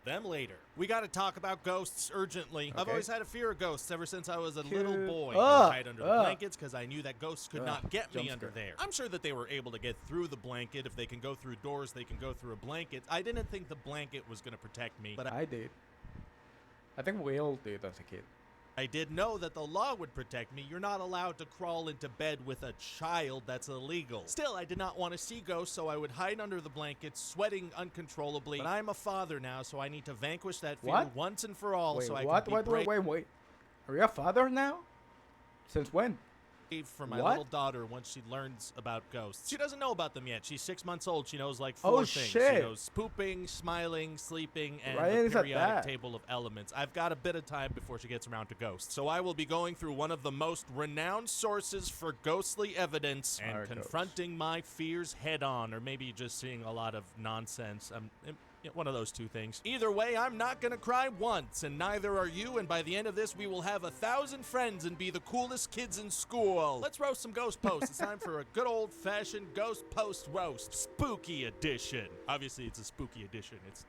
them later. We gotta talk about ghosts urgently. Okay. I've always had a fear of ghosts ever since I was a little boy. I Ugh. would hide under the blankets because I knew that ghosts could not get me Jump under scare. there. I'm sure that they were able to get through the blanket. If they can go through doors, they can go through a blanket. I didn't think the blanket was gonna protect me, but I did. I think we all did as a kid. I did know that the law would protect me. You're not allowed to crawl into bed with a child. That's illegal. Still, I did not want to see ghosts, so I would hide under the blankets, sweating uncontrollably. But I'm a father now, so I need to vanquish that fear What? once and for all. Wait, so I what? can be Wait. Are you a father now? Since when? for my What? little daughter once she learns about ghosts. She doesn't know about them yet. She's 6 months old. She knows like 4 Oh, things. She shit. knows pooping, smiling, sleeping, and Why the is that periodic bad? table of elements. I've got a bit of time before she gets around to ghosts. So I will be going through one of the most renowned sources for ghostly evidence and Our confronting my fears head on, or maybe just seeing a lot of nonsense. One of those two things. Either way, I'm not gonna cry once, and neither are you, and by the end of this, we will have 1,000 friends and be the coolest kids in school. Let's roast some ghost posts. It's time for a good old-fashioned ghost post roast. Spooky edition. Obviously, it's a spooky edition. It's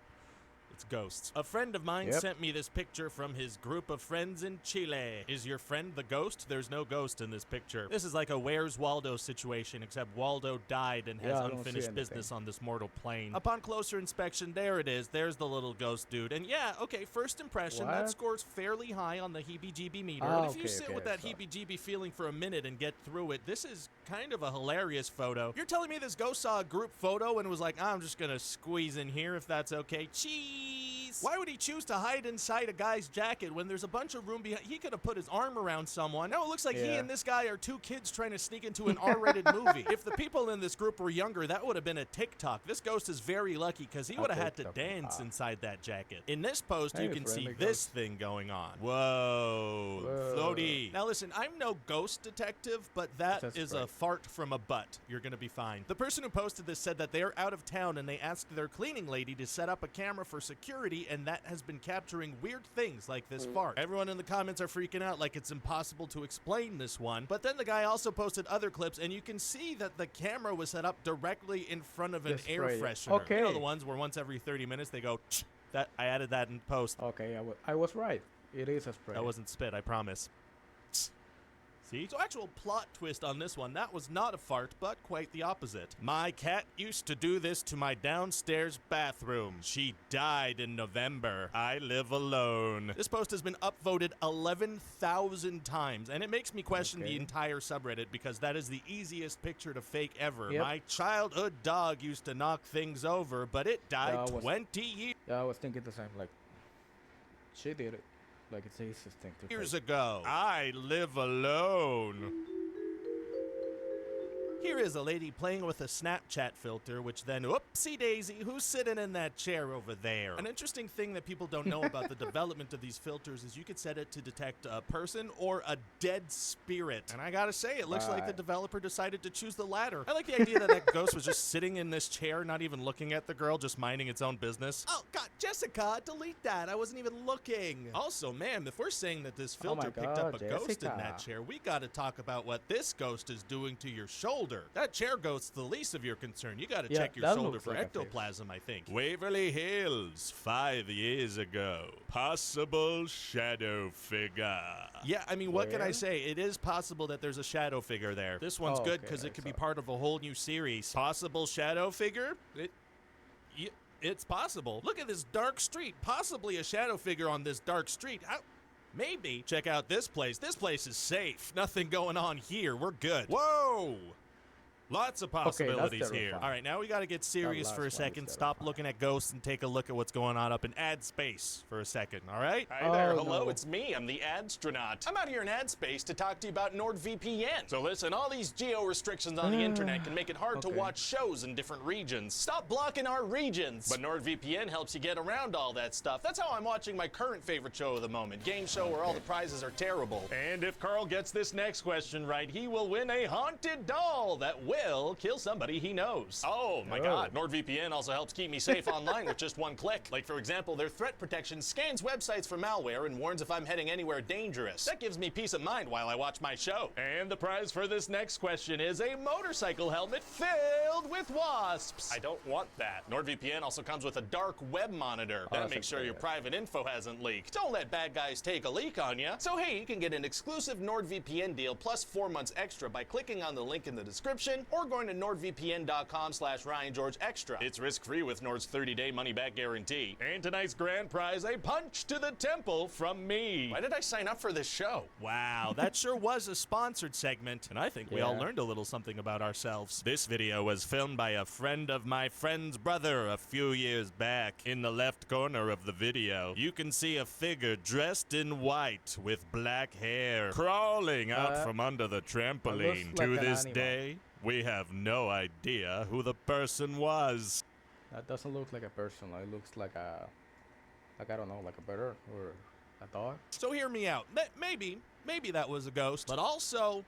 ghosts. A friend of mine sent me this picture from his group of friends in Chile. Is your friend the ghost? There's no ghost in this picture. This is like a Where's Waldo situation, except Waldo died and has I don't see unfinished anything. business on this mortal plane. Upon closer inspection, there it is. There's the little ghost dude. And yeah, okay, first impression, that What? scores fairly high on the heebie-jeebie meter. Oh, and if you okay, sit okay, with that sorry. heebie-jeebie feeling for a minute and get through it, this is kind of a hilarious photo. You're telling me this ghost saw a group photo and was like, I'm just gonna squeeze in here if that's okay. Cheese! Why would he choose to hide inside a guy's jacket when there's a bunch of room behind? He could have put his arm around someone. Now it looks like he Yeah. and this guy are 2 kids trying to sneak into an R-rated movie. If the people in this group were younger, that would have been a TikTok. This ghost is very lucky because he A would have had to TikTok. dance inside that jacket. In this post, Hey, you can see friendly this ghost. thing going on. Whoa. Whoa. Floaty. Now listen, I'm no ghost detective, but that That's is right. a fart from a butt. You're gonna be fine. The person who posted this said that they're out of town and they asked their cleaning lady to set up a camera for security, and that has been capturing weird things like this fart. Everyone in the comments are freaking out like it's impossible to explain this one. But then the guy also posted other clips, and you can see that the camera was set up directly in front of an This air spray. freshener. You know Okay. the ones where once every 30 minutes they go, "Tch." That I added that in post. Okay, I was right. It is a spray. That wasn't spit, I promise. See? So actual plot twist on this one, that was not a fart, but quite the opposite. My cat used to do this to my downstairs bathroom. She died in November. I live alone. This post has been upvoted 11,000 times, and it makes me question the Okay. entire subreddit because that is the easiest picture to fake ever. Yep. My childhood dog used to knock things over, but it died That was- 20 years Yeah, I was thinking the same. Like, she did it. Like, it's the easiest thing to years fake. ago. I live alone. Here is a lady playing with a Snapchat filter, which then, whoopsie daisy, who's sitting in that chair over there? An interesting thing that people don't know about the development of these filters is you could set it to detect a person or a dead spirit. And I gotta say, it looks like the Right. developer decided to choose the latter. I like the idea that that ghost was just sitting in this chair, not even looking at the girl, just minding its own business. Oh, God, Jessica, delete that. I wasn't even looking. Also, man, if we're saying that this Oh my filter picked up a God, ghost in that Jessica. chair, we gotta talk about what this ghost is doing to your shoulder. That chair ghost's the least of your concern. You gotta Yeah, check your that shoulder looks for like a fish. ectoplasm, I think. Waverly Hills, 5 years ago. Possible shadow figure. Yeah, I mean, what can I Where? say? It is possible that there's a shadow figure there. This one's Oh, good okay, because I it could be saw. part of a whole new series. Possible shadow figure? It's possible. Look at this dark street. Possibly a shadow figure on this dark street. Maybe. Check out this place. This place is safe. Nothing going on here. We're good. Whoa! Lots of possibilities here. terrifying. All right, now we got to get serious last for one a is second. Stop terrifying. looking at ghosts and take a look at what's going on up in ad space for a second, all right? Hi there, Oh, hello, no. it's me, I'm the Adstronaut. I'm out here in ad space to talk to you about NordVPN. So listen, all these geo restrictions on the internet can make it hard to Okay. watch shows in different regions. Stop blocking our regions. But NordVPN helps you get around all that stuff. That's how I'm watching my current favorite show of the moment, game show where all the prizes are terrible. And if Carl gets this next question right, he will win a haunted doll that will will kill somebody he knows. Oh my god, NordVPN also helps keep me safe online with just one click. Like for example, their threat protection scans websites for malware and warns if I'm heading anywhere dangerous. That gives me peace of mind while I watch my show. And the prize for this next question is a motorcycle helmet filled with wasps. I don't want that. NordVPN also comes with a dark web monitor. That makes sure your private info hasn't leaked. Don't let bad guys take a leak on you. So hey, you can get an exclusive NordVPN deal plus 4 months extra by clicking on the link in the description or going to nordvpn.com/RyanGeorgeExtra. It's risk-free with Nord's 30-day money-back guarantee. And tonight's grand prize, a punch to the temple from me. Why did I sign up for this show? Wow, that sure was a sponsored segment, and I think we all learned a little something about ourselves. This video was filmed by a friend of my friend's brother a few years back. In the left corner of the video, you can see a figure dressed in white with black hair crawling out from under the trampoline. like To an this animal. day, we have no idea who the person was. That doesn't look like a person. It looks like a, I don't know, like a bird or a dog. So hear me out. Maybe that was a ghost, but also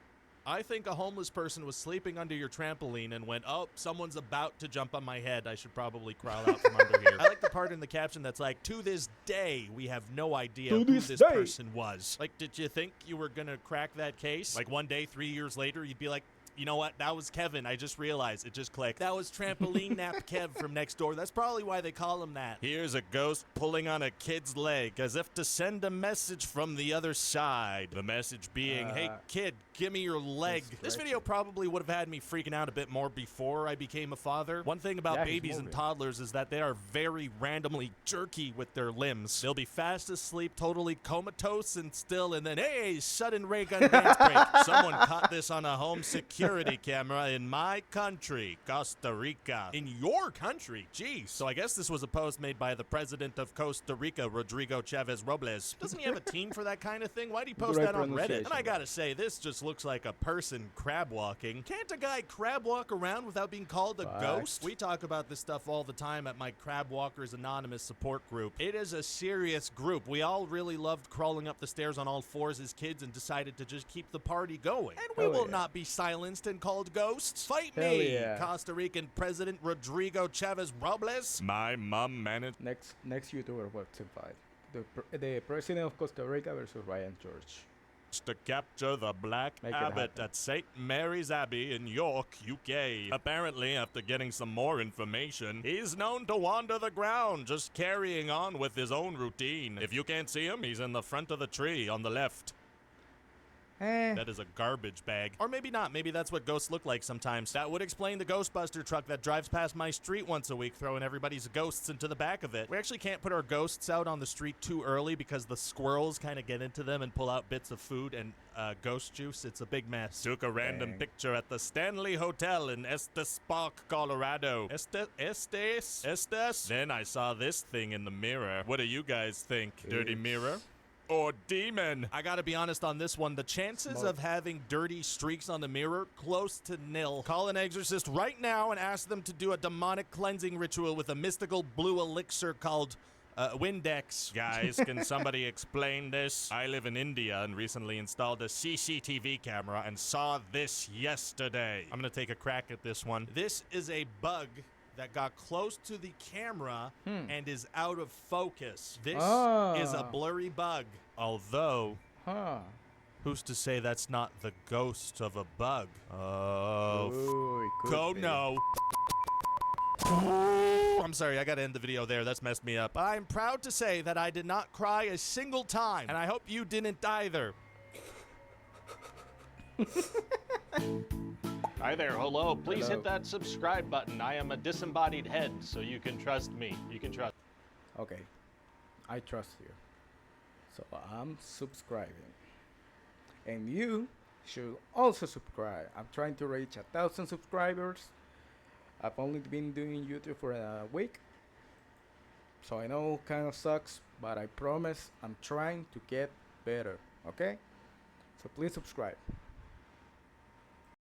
I think a homeless person was sleeping under your trampoline and went, oh, someone's about to jump on my head. I should probably crawl out from under here. I like the part in the caption that's like, to this day, we have no idea who this person was. Like, did you think you were going to crack that case? Like one day, 3 years later, you'd be like, you know what? That was Kevin. I just realized. It just clicked. That was Trampoline Nap Kev from next door. That's probably why they call him that. Here's a ghost pulling on a kid's leg as if to send a message from the other side. The message being, hey, kid, give me your leg. This video probably would have had me freaking out a bit more before I became a father. One thing about babies and toddlers is that they are very randomly jerky with their limbs. They'll be fast asleep, totally comatose and still, and then, hey, sudden ray gun dance break. Someone caught this on a home security camera in my country, Costa Rica. In your country? Jeez. So I guess this was a post made by the president of Costa Rica, Rodrigo Chavez Robles. Doesn't he have a team for that kind of thing? Why'd he post that on Reddit? And I gotta say, this just looks like a person crab walking. Can't a guy crab walk around without being called a ghost? We talk about this stuff all the time at my Crab Walkers Anonymous support group. It is a serious group. We all really loved crawling up the stairs on all fours as kids and decided to just keep the party going. And we will not be silenced and called ghosts. Fight me, Costa Rican President Rodrigo Chavez Robles. My mom managed. Next YouTuber web fight. The president of Costa Rica versus Ryan George. To capture the Black Abbot at St. Mary's Abbey in York, UK. Apparently, after getting some more information, he's known to wander the ground, just carrying on with his own routine. If you can't see him, he's in the front of the tree on the left. That is a garbage bag. Or maybe not. Maybe that's what ghosts look like sometimes. That would explain the Ghostbuster truck that drives past my street once a week, throwing everybody's ghosts into the back of it. We actually can't put our ghosts out on the street too early because the squirrels kind of get into them and pull out bits of food and ghost juice. It's a big mess. Took a random picture at the Stanley Hotel in Estes Park, Colorado. Estes? Then I saw this thing in the mirror. What do you guys think? Dirty mirror? Or demon. I gotta be honest on this one. The chances of having dirty streaks on the mirror, close to nil. Call an exorcist right now and ask them to do a demonic cleansing ritual with a mystical blue elixir called Windex. Guys, can somebody explain this? I live in India and recently installed a CCTV camera and saw this yesterday. I'm gonna take a crack at this one. This is a bug that got close to the camera and is out of focus. This is a blurry bug. Although, who's to say that's not the ghost of a bug? Oh, no. I'm sorry, I gotta end the video there. That's messed me up. I'm proud to say that I did not cry a single time, and I hope you didn't either. Hi there, hello. Please hit that subscribe button. I am a disembodied head, so you can trust me. You can trust. Okay, I trust you. So I'm subscribing. And you should also subscribe. I'm trying to reach 1,000 subscribers. I've only been doing YouTube for a week. So I know kind of sucks, but I promise I'm trying to get better, okay? So please subscribe.